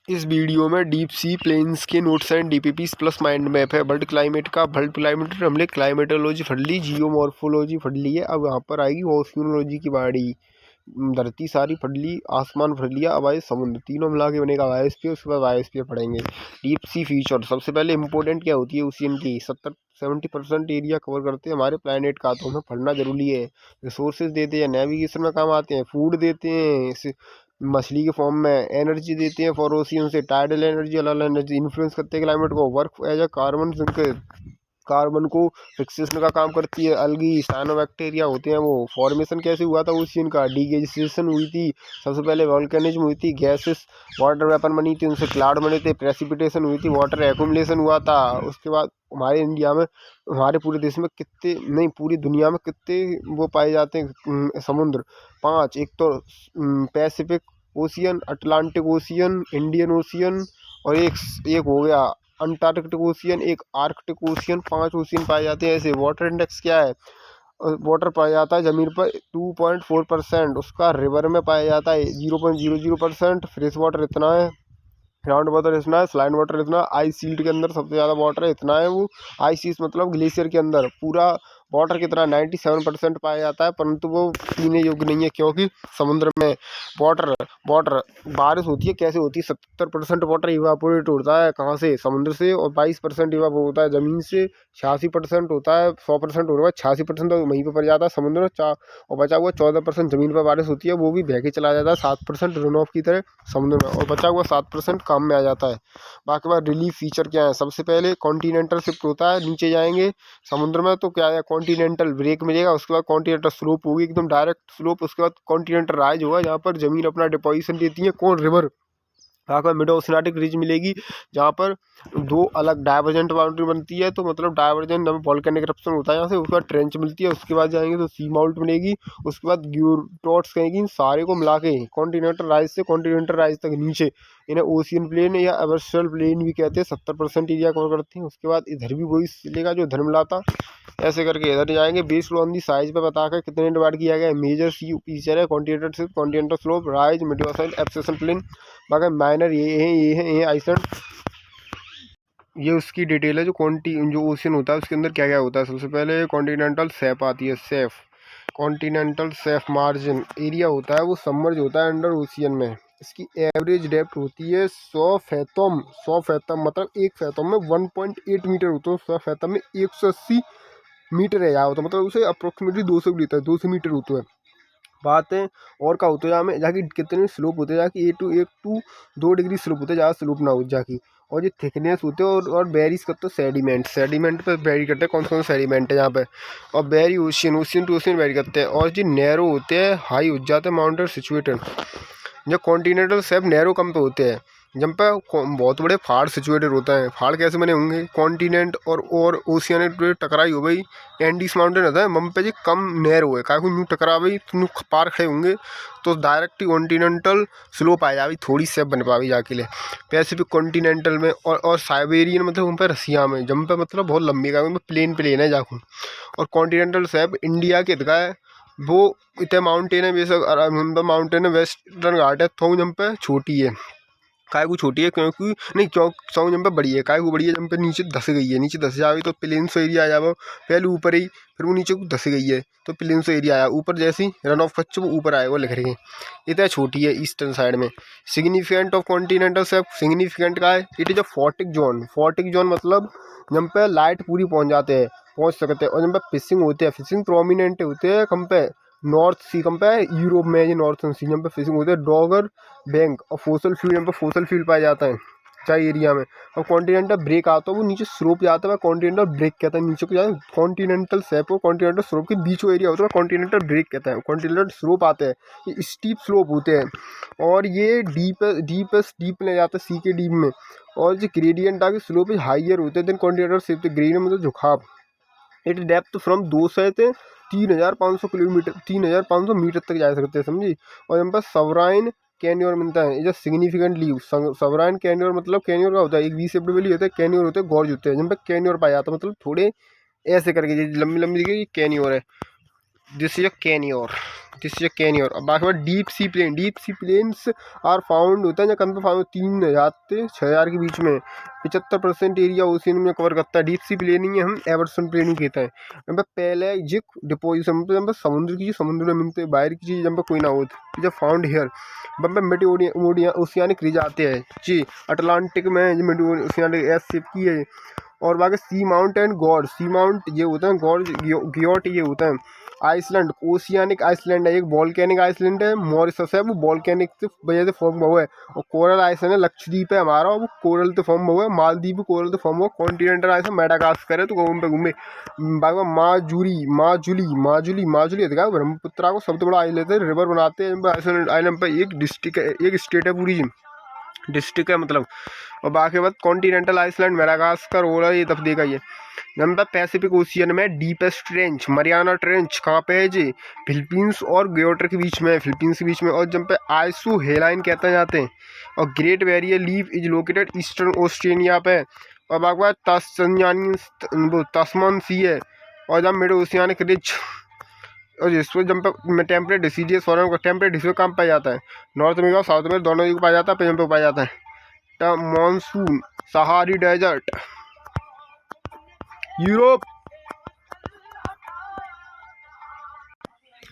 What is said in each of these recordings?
इस वीडियो में deep sea plains के notes and DPPs plus mind map है। वर्ल्ड क्लाइमेट हमने क्लाइमेटोलॉजी पढ़ ली, जियोमॉर्फोलॉजी पढ़ ली है। अब यहाँ पर आएगी ओशियोलॉजी की बाड़ी। धरती सारी पढ़ ली, आसमान पढ़ लिया, अब आए समुद्र, तीनों मिला के बनेगा बायोस्फीयर। उसके बाद बायोस्फीयर पढ़ेंगे। डीप सी फीचर सबसे पहले इंपॉर्टेंट क्या होती है ओशियन की। 70% एरिया कवर करते हैं हमारे प्लानट का, तो हमें पढ़ना जरूरी है। रिसोर्सेज देते हैं, नेविगेशन में काम आते हैं, फूड देते हैं मछली के फॉर्म में, एनर्जी देते हैं फॉर ओशियन से, टाइडल एनर्जी, अलग एनर्जी, इन्फ्लुएंस करते हैं क्लाइमेट को, work as a carbon sink, carbon को फिक्सेशन का काम करती है। अलगी साइनोबैक्टीरिया होते हैं वो। फॉर्मेशन कैसे हुआ था ओशियन का, डीगेजिएशन हुई थी, सबसे पहले वॉल्केनिज्म हुई थी, गैसेस वाटर वेपन बनी थी, उनसे क्लाउड बने थे, प्रेसिपिटेशन हुई थी, वाटर एक्यूमुलेशन हुआ था। उसके बाद हमारे इंडिया में, हमारे पूरे देश में कितने नहीं पूरी दुनिया में कितने वो पाए जाते हैं समुद्र। 5, एक तो Pacific ocean, Atlantic ocean, Indian ocean, और एक हो गया अंटार्कटिक ओशियन, एक आर्कटिक ओशियन। 5 ओशियन पाए जाते हैं ऐसे। वाटर इंडेक्स क्या है, वाटर पाया जाता है ज़मीन पर 2.4%, उसका रिवर में पाया जाता है 0.00%। फ्रेश वाटर इतना है, ग्राउंड वाटर इतना है, सलाइन वाटर इतना, आइस शील्ड के अंदर सबसे ज़्यादा वाटर है इतना है। वो आइस शीट मतलब ग्लेशियर के अंदर पूरा वाटर कितना 97% पाया जाता है, परंतु वो पीने योग्य नहीं है, क्योंकि समुद्र में वाटर वाटर बारिश होती है कैसे होती है, 70% वाटर इवापोरेट होता है कहाँ से, समुद्र से, और 22% इवापोरेट होता है ज़मीन से। 86% होता है, 100% होगा, 86% तो वहीं पर पड़ जाता है समुद्र में, और बचा हुआ 14% ज़मीन पर बारिश होती है, वो भी बह के चला जाता है 7% रन ऑफ की तरह समुद्र में, और बचा हुआ 7% काम में आ जाता है। बाकी बात रिलीफ फीचर क्या है, सबसे पहले कॉन्टीनेंटल शिफ्ट होता है, नीचे जाएंगे समुद्र में तो क्या है, कॉन्टीनेंटल ब्रेक मिलेगा, उसके बाद कॉन्टीनेंटल स्लोप होगी एकदम डायरेक्ट स्लोप, उसके बाद कॉन्टीनेंटल राइज होगा जहाँ पर ज़मीन अपना डिपोजिशन देती है, कौन रिवर। यहाँ पर मिड ओशियाटिक रिज मिलेगी जहाँ पर दो अलग डाइवर्जेंट बाउंड्री बनती है, तो मतलब डाइवर्जेंट में वॉल्केनिक इरप्शन होता है यहाँ से, उसके बाद ट्रेंच मिलती है, उसके बाद जाएंगे तो सी माउंट मिलेगी, उसके बाद ग्यूटॉट्स कहेंगी। इन सारे को मिला के कॉन्टीनेंटल राइज से कॉन्टीनेंटल राइज तक नीचे इन्हें ओशियन प्लेन या एबर्सल प्लेन भी कहते हैं, 70% एरिया कवर करती हैं। उसके बाद इधर भी वही मिलेगा जो इधर मिला था, ऐसे करके इधर जाएंगे। बेस्ड ऑन दी साइज पे बताकर कितने डिवाइड किया गया है। मेजर सी फीचर है continental shift, continental slope, rise, mid ocean, abyssal plain. बाकी माइनर ये है आइसलैंड। ये उसकी डिटेल है जो ओशियन होता है उसके अंदर क्या क्या होता है। सबसे पहले कॉन्टिनेंटल शेप आती है, safe continental chef margin area होता है, वो सबमर्ज होता है अंडर ओशियन में। इसकी एवरेज डेप्थ होती है 100 फैथम मतलब एक फैथम में 1.8 मीटर होता है, 100 फैथम में 180 मीटर है यहाँ होता है, मतलब उसे अप्रोक्सीमेटली 200 मीटर 200 मीटर होता है। बात है और का होता है यहाँ में जाके कितने स्लोप होते हैं, जाके 2 डिग्री स्लोप होते हैं, ज़्यादा स्लोप ना हो जाके। और ये थिकनेस होते हैं और वेरीज करते हैं सेडिमेंट पे वेरी करते हैं, कौन कौन सा सेडिमेंट है यहाँ पे। और vary ocean to ocean vary करते हैं। और जो नैरो होते हैं हाई हो जाते हैं माउंटेन सिचुएटेड। जो कॉन्टिनेंटल शेप नैरो कम पे होते हैं, जब पे बहुत बड़े फाड़ सिचुएटेड होता है। फाड़ कैसे बने होंगे, कॉन्टिनेंट और ओशियन टकराई हो गई, एंडीज माउंटेन होता है मम पे जी कम नैरो है, काहे को न्यू टकरा गई तो पार खड़े होंगे तो डायरेक्ट कॉन्टिनेंटल स्लोप आ जाएगी, थोड़ी शेप बन पावी जाके लिए। पैसिफिक कॉन्टिनेंटल में और साइबेरियन मतलब उन पर रसिया में, जम पे मतलब बहुत लंबी का प्लेन है जाकू। और कॉन्टिनेंटल शेप इंडिया के दगा है, वो इतने माउंटेन है बेशक माउंटेन है, वेस्टर्न घाट है, तो जम पे छोटी है। काय को छोटी है क्योंकि नहीं क्यों सौ जम पे बड़ी है, काय को बड़ी है जम पे नीचे धस गई है, नीचे धस जाएगी तो प्लेन सो एरिया आ जाओ, पहले ऊपर ही फिर वो नीचे को धस गई है तो प्लेन सो एरिया आया, ऊपर जैसे ही रन ऑफ बच्चे वो ऊपर आएगा लिख रही है। इतना छोटी है ईस्टर्न साइड में। Significant of continental shelf, significant का है इट इज अ फोर्टिक जोन मतलब जम पे लाइट पूरी पहुँच सकते हैं। और जब पे फिशिंग होते हैं, फिशिंग प्रोमिनेंट होते हैं कम पे नॉर्थ सी, कम पे यूरोप में ये नॉर्थन सी, जहाँ पे फिशिंग होते हैं डॉगर बैंक और फोसल फ्यूल, यहाँ पर फोसल फ्यूल पाया जाता है चाहे एरिया में। और कॉन्टिनेंटल ब्रेक आता है वो नीचे स्लोप जाता है, कॉन्टिनेंटल ब्रेक कहता है, नीचे को जाए कॉन्टिनेंटल शेप और कॉन्टिनेंटल स्लोप के बीच वो एरिया होता है कॉन्टिनेंटल ब्रेक कहता है। कॉन्टिनेंटल स्लोप आते हैं, ये स्टीप स्लोप होते हैं और ये डीप ले जाते हैं सी के डीप में। और जो ग्रेडियंट आगे स्लोप हाइयर होते हैं देन कॉन्टिनेंटल शेप, ग्रेडियंट मतलब झुकाव। इट डेप्थ फ्रॉम 200 से 3,500 किलोमीटर 3,500 मीटर तक जा सकते हैं, समझी। और यहाँ पर सवराइन कैन्योर मिलता है, इज सिग्निफिकेंट लीव। सवराइन कैन्योर मतलब कैन्योर का होता है एक वी शेप्ड वैली होता है, कैन्योर होते हैं गॉर्ज होते हैं, जहाँ पर कैन्योर पाया जाता है मतलब थोड़े ऐसे करके लंबी लंबी दिखे कैन्योर है। This is a canyon, this is a canyon. अब बाकी बात deep sea plain, deep sea plains are found होता है, कम पे फाउंड 3000 से 6000 के बीच में। 75% एरिया ओशियन में कवर करता है। डीप सी प्लेनिंग है, हम एवर्सन प्लेनिंग कहते हैं। यहाँ पे पहले जिक डिपोजिशन मतलब समुद्र की, समुद्र में मिलते बाहर की चीज़ जब पे कोई ना हो जब फाउंड हेयर वहाँ पे मेटिओडिया ओशियानिक रिज आते हैं जी। अटलांटिक में जो मेटिओशियानिक एस शेप की है। और बाकी seamount and guyot, seamount ये होता है, गॉड ग्योट ये होता है। आइसलैंड ओशियानिक आइसलैंड है, एक वॉल्केनिक आइसलैंड है। मॉरिशस है वो वॉल्केनिक से वजह से फॉर्म हुआ है। और कोरल आइसलैंड है, लक्षद्वीप है हमारा, वो कोरल से फॉर्म हुआ है। मालदीव कोरल से फॉर्म हुआ। कॉन्टिनेंटल आइसलैंड मेडागास्कर है, तो घूम पे घूमे। बाकी माजुरी माजुली माजुली माजुली है, देखा ब्रह्मपुत्रा को सबसे बड़ा आइलैंड है, रिवर बनाते हैं आइसलैंड। आइलैंड पे एक डिस्ट्रिक्ट है, एक स्टेट है पूरी डिस्ट्रिक्ट है मतलब। और बाकी बात कॉन्टिनेंटल आइसलैंड मेडागास्कर हो रहा है, ये तब देखा ये। नंबर पैसिफिक ओशियन में डीपेस्ट ट्रेंच मरियाना ट्रेंच कहाँ पे है जी? फिलीपींस और ग्योटर के बीच में, फिलीपींस के बीच में। और जब पे आइसू हेलाइन कहते जाते हैं। और great barrier leaf is located eastern Australia पे। और बाकी बात तस्मान सी है। और जब मिड ओशियानिक रिच और इसमें जब पे टेम्परेट डिसीजियस फॉरम का टेम्परेट डिसीज कहाँ पाया जाता है? नॉर्थ अमेरिका और साउथ अमेरिका दोनों जगह पाया जाता है, पे पाया जाता है। Monsoon Sahara desert Europe.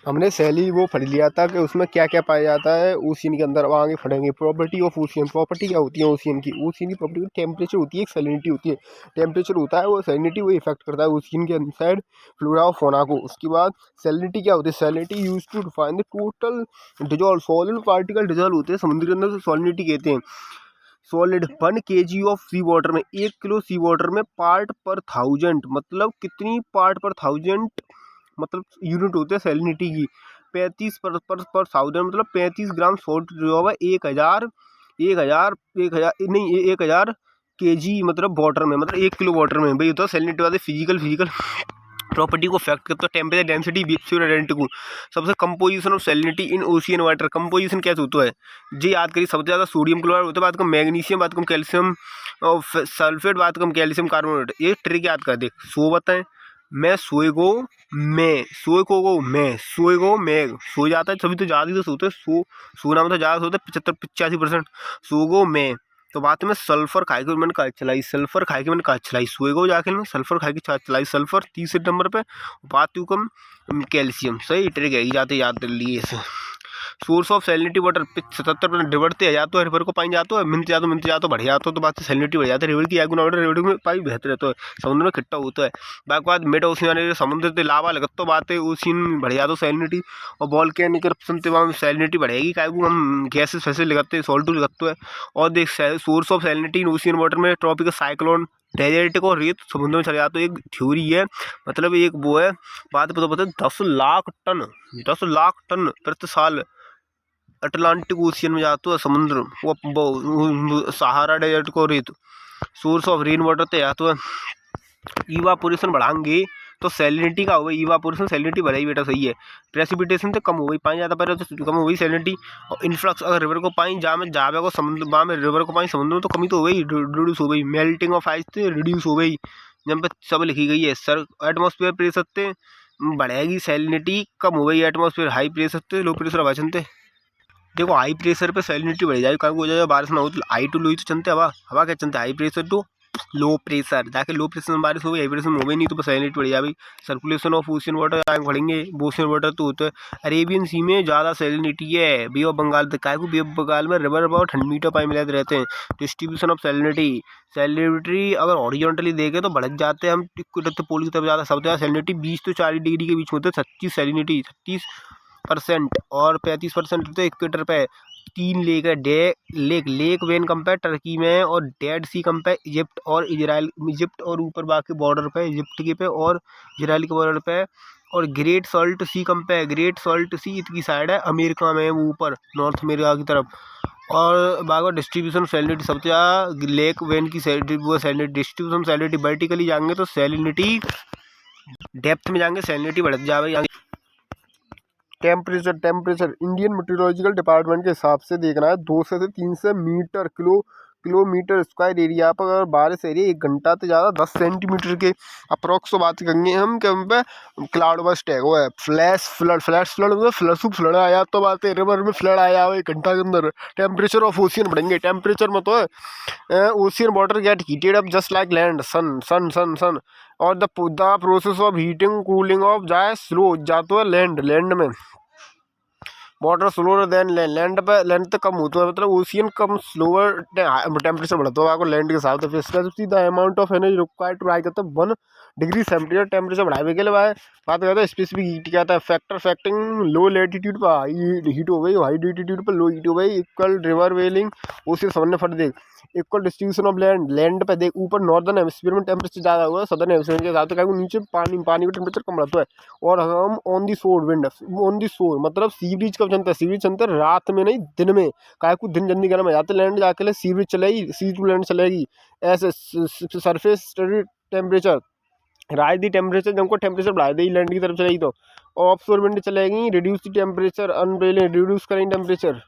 हमने सैली वो पढ़ लिया था कि उसमें क्या क्या पाया जाता है ओशियन के अंदर। अब आगे पढ़ेंगे प्रॉपर्टी ऑफ ओशियन। प्रॉपर्टी क्या होती है ओशियन की? ओशियन की प्रॉपर्टी टेम्परेचर होती है, एक सैलिनिटी होती है। टेम्परेचर होता है वो सैलिनिटी वो इफेक्ट करता है ओशियन के इनसाइड फ्लोरा और फौना को। उसके बाद सैलिनिटी क्या होती है? Salinity use to define the total dissolve solid particle dissolve होते हैं समुद्र के अंदर, तो सॉलिनिटी कहते हैं। Solid 1 kg of sea water में, 1 किलो सी वाटर में पार्ट पर 1000 मतलब कितनी पार्ट पर 1000 मतलब यूनिट होते हैं सैलिनिटी की। 35 पर 1000 मतलब 35 ग्राम सॉल्ट जो है 1000 नहीं 1000 kg मतलब वाटर में, मतलब 1 किलो वाटर में। भाई तो सैलिनिटी वाले फिजिकल प्रॉपर्टी को फैक्ट करता है। टेम्परेचर डेंसिटी डेंसिटी को सबसे composition of salinity in ocean water. Composition कैसे होता है जी? याद करिए, सबसे ज़्यादा सोडियम क्लोराइड होता है, बात कम मैग्नीशियम, बात कम कैल्शियम और सल्फेट, बात कम कैल्शियम कार्बोनेट। ये ट्रिक याद कर दे। सो बताएं मैं सोएगो मैं सोएगो मैं सोएगो मैग सो जाता है, सभी तो ज़्यादा ही तो सोते हैं। सोना मतलब ज़्यादा सोते हैं 75-85%। सोगो मैं तो बात में सल्फर खाए के मैंने कहा चलाई, सल्फर खाए के मैंने कहा चलाई, सोएगो जाके मैं सल्फर खाए के चलाई सल्फर 30 नंबर पे। बात क्यों कम कैल्शियम। सही ट्रिक है, जाते याद कर लिए इसे। Source of salinity water 77% river से जातो है, रिवर को पानी जातो है, मिनट जातो बढ़ जातो, तो बात से सैलिनिटी बढ़ जाती है। रिवर की आगुना वाटर रिवर में पानी बेहतर रहता है, समुद्र में खट्टा होता है। बाकी बात मिड ओशियन समुद्र से लावा लगत तो बात है ओशियन बढ़ जातो सैलिनिटी। और वॉल्केनिक इरप्शन से वहाँ सैलिनिटी बढ़ेगी, क्या हम गैसेस फैसे लगाते हैं, सॉल्ट लगते हैं। और देख source of salinity in ocean water में ट्रॉपिकल साइक्लोन डेजर्ट को रेत समुद्र में चले जाते। एक थ्योरी है, मतलब एक वो है बात पता 10 लाख टन प्रति साल अटलांटिक ओशियन में जाता है समुद्र वो सहारा डेजर्ट को रेत। सोर्स ऑफ रेन वाटर तो जाता है। इवापोरेशन बढ़ाएंगे तो सैलिनिटी का होगा, इवापोरेशन सैलिनिटी बढ़ाई बेटा, सही है। प्रेसिपिटेशन तो कम हो गई, पानी ज़्यादा पड़ रहा है तो कम हो गई सैलिनिटी। और इन्फ्लक्स अगर रिवर को पानी जहाँ में जावे को समुद्र वहाँ में रिवर को पानी समुद्र में तो कमी तो हो गई, रिड्यूस हो गई। मेल्टिंग ऑफ आइस तो रिड्यूस हो गई, जहाँ पे सब लिखी गई है। सर एटमॉस्फेयर प्रेशर से बढ़ेगी सैलिनिटी, कम हो गई एटमॉस्फेयर हाई प्रेशर से लो प्रेशर हवा चलते। देखो हाई प्रेशर पे सैलिनिटी बढ़ जाएगी, कभी हो जाएगा बारिश ना हो तो हाई टू लो ही तो चलते हवा, हवा क्या चलते high pressure to low pressure, जाके लो प्रेशर में बारिश हो गई, हाई प्रेशर में हो गई नहीं तो बस सैलिनिटी बढ़ जाएगी। सर्कुलेशन ऑफ ओशियन वाटर आगे बढ़ेंगे। ओशियन वाटर तो होता है अरेबियन सी में ज़्यादा सैलिनिटी है। बे ऑफ बंगाल तक काय को बे ऑफ बंगाल में रिवर बहुत ठंड मीठा पानी मिलाते रहते हैं। डिस्ट्रीब्यूशन ऑफ सैलिनिटी अगर हॉरिजॉन्टली देखें तो बढ़ जाते हैं हम इक्वेटर पोल की तरफ ज़्यादा, सबसे ज़्यादा सैलिनिटी 20 से 40 डिग्री के बीच में होते हैं। 36 सैलिनिटी 36% और 35% होते हैं इक्वेटर पे। 3 लेक है, लेक वेन कंपेयर टर्की में, और डेड सी कंपेयर इजिप्ट और इजराइल, इजिप्ट और ऊपर बाकी बॉर्डर पे इजिप्ट के पे और इजराइल के बॉर्डर पे। और ग्रेट सॉल्ट सी कंपेयर, ग्रेट सॉल्ट सी की साइड है अमेरिका में, वो ऊपर नॉर्थ अमेरिका की तरफ। और बाकी डिस्ट्रीब्यूशन सैलिनिटी सबसे ज़्यादा लेक वेन की वो सैलिनिटी डिस्ट्रीब्यूशन सैलिनिटी वर्टिकली जाएंगे तो सैलिनिटी, डेप्थ में जाएंगे सैलिनिटी बढ़ जाएगी। टेम्परेचर इंडियन मेट्रोलॉजिकल डिपार्टमेंट के हिसाब से देखना है 200 से 300 मीटर किलोमीटर स्क्वायर एरिया पर अगर बारिश एरिया 1 घंटा तो ज़्यादा 10 सेंटीमीटर के अप्रोक्स बात करेंगे हम कि हम पे क्लाउड बस्ट है वो है फ्लैश फ्लड मतलब फ्लड आया तो बात है रिवर में फ्लड आया हो 1 घंटा के अंदर। टेम्परेचर ऑफ ओशियन बढ़ेंगे, टेम्परेचर में तो है ocean water get heated up just like land sun और the process of heating cooling of जाए स्लो जाता है लैंड में वाटर स्लोअर देन लैंड पे लैंड तक कम होता है मतलब ओशियन कम स्लोअर टेम्परेचर बढ़ता है आपको लैंड के हिसाब से। फिर the amount of energy required to raise करता है 1 डिग्री टेम्परेचर बढ़ाने के लिए बात करते हैं स्पेसिफिक हीट क्या था फैक्टर फैक्टिंग लो लेटीट्यूड पर हाई हीट हो गई, हाई लेटीट्यूड पर लो हीट हो गई, इक्वल रिवर वेलिंग ओशियन समझने फट देख, इक्वल डिस्ट्रीब्यूशन ऑफ लैंड पे देख ऊपर नॉर्दर्न हेमिस्फीयर में टेम्परेचर ज़्यादा हुआ है, सदर्न हेमिस्फीयर के हिसाब से नीचे पानी का टेम्परेचर कम रहता है। और हम ऑन दी शोर विंड ऑन दी शोर मतलब सी ब्रिज कब चलता है, सी ब्रिज चलता है रात में नहीं दिन में, काय को दिन जल्दी गर्म है जाते लैंड जाके सी ब्रिज चलेगी, सी टू लैंड चलेगी ऐसे सरफेस स्टडी टेम्परेचर राइज दी टेम्परेचर जब को टेम्परेचर बढ़ा देगी लैंड की तरफ चलेगी तो ऑफ शोर विंड चलेगी रिड्यूस दी टेम्परेचर अनब्रेलिंग रिड्यूस करेंगे टेम्परेचर।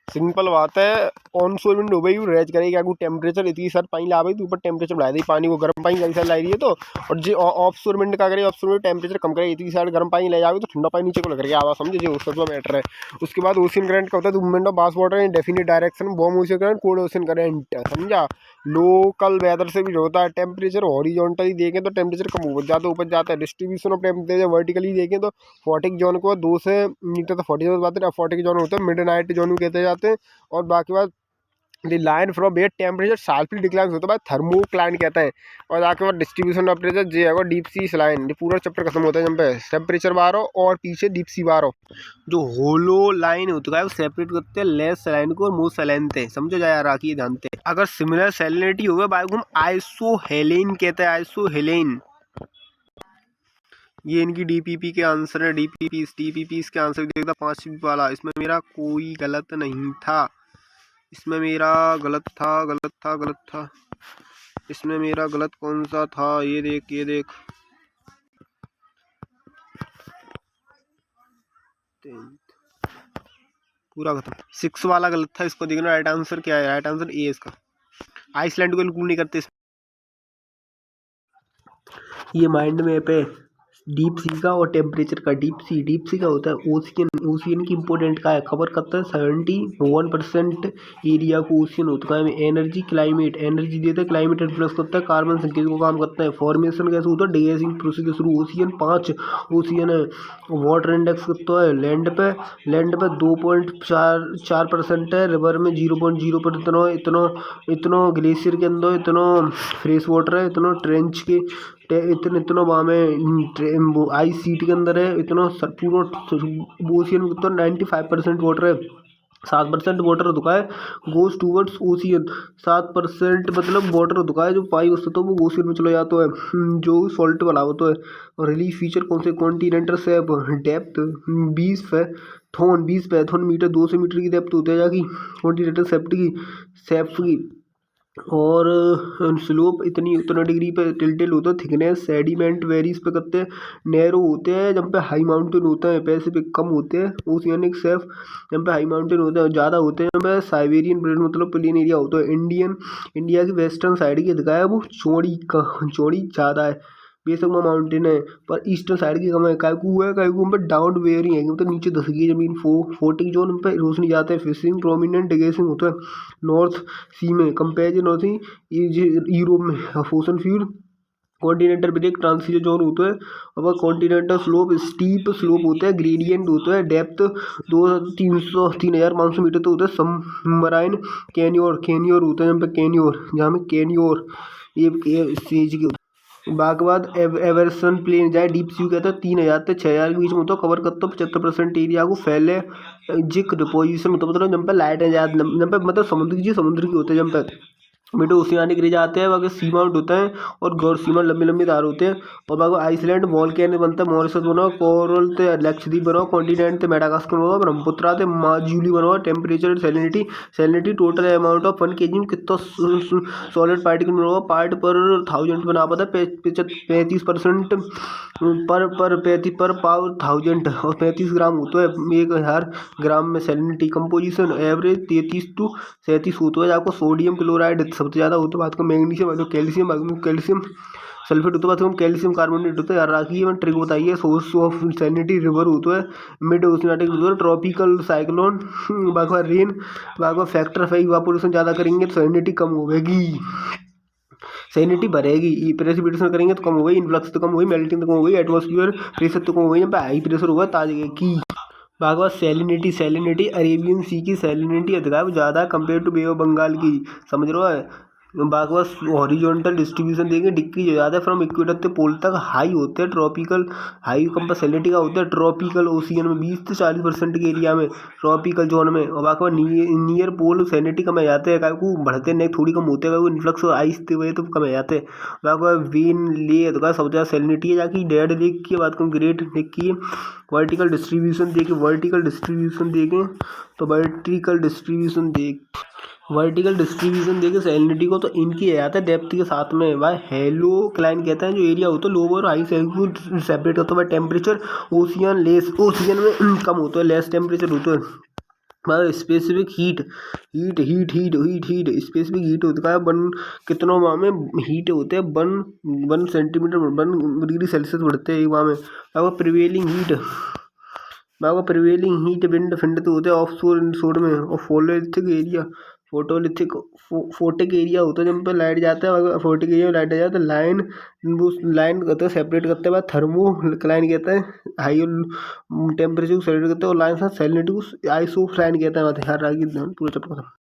सिंपल बात है ऑन शोर विंड हो गई रेज करेगी क्या टेम्परेचर इतनी सर पानी ला गई तो ऊपर टेम्परेचर बढ़ा देगी पानी को गर्म पानी जैसा ला रही है तो और जो ऑफ शोर विंड का करेगी ऑफ शोर विंड टेम्परेचर कम करेगी इतनी साइड गर्म पानी ले जाओगे तो ठंडा पानी नीचे को लग रहा है आवाज़ समझे जो उसका मैटर है। उसके बाद ओशियन करंट का होता है movement of mass water in definite direction warm ocean current cold ocean current समझा। लोकल वेदर से भी जो होता है टेम्परेचर हॉरिजॉन्टली देखें तो टेम्परेचर कम ऊपर जाता है डिस्ट्रीब्यूशन ऑफ टेम्परेचर वर्टिकली देखें तो फोर्टिक जोन को 2 से मीटर तो 40 बात है फोर्टिक जोन होता है मिड नाइट जोन कहते जाते हैं। और बाकी बात the line from where temperature sharply decline होता है थर्मोक्लाइन कहता है। और आके बाद डिस्ट्रीब्यूशन ऑफ टेम्परेचर जे है डीप सी लाइन पूरा चैप्टर खत्म होता है जब पे टेम्परेचर बार हो और पीछे डीप सी बार हो जो होलो लाइन होता है वो सेपरेट करते हैं लेस सैलाइन को और मोस्ट सैलाइन थे समझो जाए राखिए जानते हैं। अगर सिमिलर सैलिनिटी होगा बायो को हम आइसोहेलेन कहते हैं आइसोहेलेन। ये इनकी डीपीपी के आंसर है डीपीपी के आंसर देखता 5 वाला इसमें मेरा कोई गलत नहीं था, इसमें मेरा गलत था इसमें मेरा गलत कौन सा था ये देख पूरा खत्म 6 वाला गलत था इसको देखना राइट आंसर क्या है राइट आंसर ए इसका। आइसलैंड को इंक्लूड नहीं करते ये माइंड मैप है डीप सी का और टेम्परेचर का। डीप सी का होता है ओशियन की इंपॉर्टेंट का है खबर करता है 71% एरिया को ओशियन होता है। एनर्जी देता है क्लाइमेट इन्फ्लुएंस करता है कार्बन संकेत को काम करता है। फॉर्मेशन कैसे होता है डेगेसिंग प्रोसेस के थ्रू ओशियन 5 ओशियन है। वाटर इंडेक्स कितना है लैंड पे 2.4% है, रिवर में 0.0 पर इतना ग्लेशियर के अंदर इतना फ्रेश वाटर है, इतना ट्रेंच के इतना वहाँ में आइस सीट के अंदर है, इतना पूरा ओशियन तो 95% वाटर है। 7% वाटर रुका है गोज टूवर्ड्स ओशियन 7% मतलब वाटर रुका है जो पाई उससे तो वो ओशियन में चला जाता है जो सॉल्ट वाला होता है। और रिलीफ फीचर कौन से continental shape depth 20 fathom metre 200 metre की डेप्थ होती है जाकि कॉन्टिनेंटल शेप की। और स्लोप उतना डिग्री पे टिल्टेड होता है। थिकनेस सेडिमेंट वेरीज पे करते हैं नैरो होते हैं जब पे हाई माउंटेन होता है पैसे पे कम होते हैं ओशियनिक सेफ जब पे हाई माउंटेन होते हैं ज़्यादा होते हैं जब पे साइबेरियन प्लेन मतलब प्लेन एरिया होता है। इंडिया की वेस्टर्न साइड की दिखाया वो चौड़ी ज़्यादा है बेशक में माउंटेन है पर ईस्टर्न साइड की कम है कायकू पे डाउन वेयरिंग है मतलब नीचे धस गई जमीन फोर्टिक जोन पे रोशनी जाता है। फिशिंग प्रोमिनेंट डेगेसिंग होता है नॉर्थ सी में कंपेरिजन होती यूरोप में ओशन फ्यूल। कॉन्टिनेंटल पे एक ट्रांसिशन जोन होता है और कॉन्टिनेंटल स्लोप स्टीप स्लोप होता है ग्रेडियंट होता है डेप्थ 3,500 मीटर तो होता है। सबमराइन कैनियोर होता है जहाँ पे कैनियोर ये स्टेज के बाकी बाद एवर्सन प्लेन जाए डीप सी कहता है 3,000 से 6,000 के बीच में होता है कवर करता है 75% एरिया को फैले जिक डिपोजिशन होता है मतलब जब पे लाइट है ज़्यादा जब पे मतलब समुद्र की होते हैं जब पे मिड ओशियानिक रेंज आते हैं, बाकी सी माउंट होता है और गौर सीमा लंबे लंबे तार होते हैं। और बाकी आइसलैंड वॉल्केनो बनता है, मॉरिशस बना, कोरल ते लक्षद्वीप बना, कॉन्टिनेंट ते मेडागास्कर बना, ब्रह्मपुत्रा ते माजुली बना, temperature salinity salinity total amount of 1 kg में कितना सॉलिड पार्टिकल बना, पार्ट पर 1000 बना पाता है 35% पर पावर 1000 और 35 ग्राम होता है 1000 ग्राम में। सैलिनिटी कंपोजिशन एवरेज 33 to 37 होता है। आपको सोडियम क्लोराइड सबसे ज़्यादा होता है, बात को मैग्नीशियम, बात को कैल्शियम, बात को कैल्शियम सल्फेट होता है, बात को कैल्शियम कार्बोनेट होता है। याद रखिए मैंने ट्रिक बताइए। सोर्स ऑफ सैलिनिटी रिवर होता है, mid oceanic river, tropical cyclone, बाकी रेन, बाकी फैक्टर ऑफ इवापोरेशन ज़्यादा करेंगे तो सैलिनिटी कम होगी, सैलिनिटी बढ़ेगी। प्रेसिपिटेशन करेंगे तो कम हो गई, इन्फ्लक्स तो कम हो गई, मेल्टिंग तो कम हो गई, एटमॉस्फेयर प्रेशर तो कम हो गई, यहाँ पे हाई प्रेशर होगा ताजे की। बाकी सैलिनिटी सैलिनिटी अरेबियन सी की सैलिनिटी अधिक है, ज़्यादा compare to bay of Bengal की, समझ रहे हो। बाकी हॉरिजॉन्टल डिस्ट्रीब्यूशन देंगे, डिक्रीज हो जाता है फ्रॉम इक्वेटर से पोल तक, हाई होते हैं ट्रॉपिकल, हाई कंपा सैलिनिटी का होता है ट्रॉपिकल ओशियन में 20 से 40% के एरिया में, ट्रॉपिकल जोन में। और बाकी नियर पोल सैलिनिटी कम हो जाते हैं, को बढ़ते नहीं थोड़ी कम होते हैं, वो इन्फ्लक्स आइस की वजह तो कम हो जाते हैं। बाकी वेन लेक का सबसे ज़्यादा सैलिनिटी है, जाकि डेड लेक की बात करूँ, ग्रेट लेक की वर्टिकल डिस्ट्रीब्यूशन देखें, वर्टिकल डिस्ट्रीब्यूशन देखें तो वर्टिकल डिस्ट्रीब्यूशन देखें सैलिनिटी को तो इनकी आ जाता है डेप्थ के साथ में। भाई हेलो क्लाइन कहते हैं जो एरिया होता है लोअर हाई को सेपरेट करता है। टैम्परेचर ओशियन में कम होता है, लेस टेम्परेचर होता है। भाई स्पेसिफिक हीट स्पेसिफिक हीट होता है वन कितनों वहाँ में हीट होते हैं 1 सेंटीमीटर 1 डिग्री सेल्सियस बढ़ते हैं वहाँ में। अब प्रिवेलिंग हीट विंड फिंड तो होते हैं ऑफ शोर इन शोर में। और फोटोलिथिक एरिया होता है जब पे लाइट जाता है, अगर फोटिक एरिया में लाइट आ जाए तो लाइन कहते हैं सेपरेट करते हैं। बाद थर्मो लाइन कहते हैं हाई टेम्परेचर को सेपरेट करते हैं, और लाइन साथ सैलिनिटी को आइसोफ्लाइन कहते हैं। हर पूरा चैप्टर खत्म।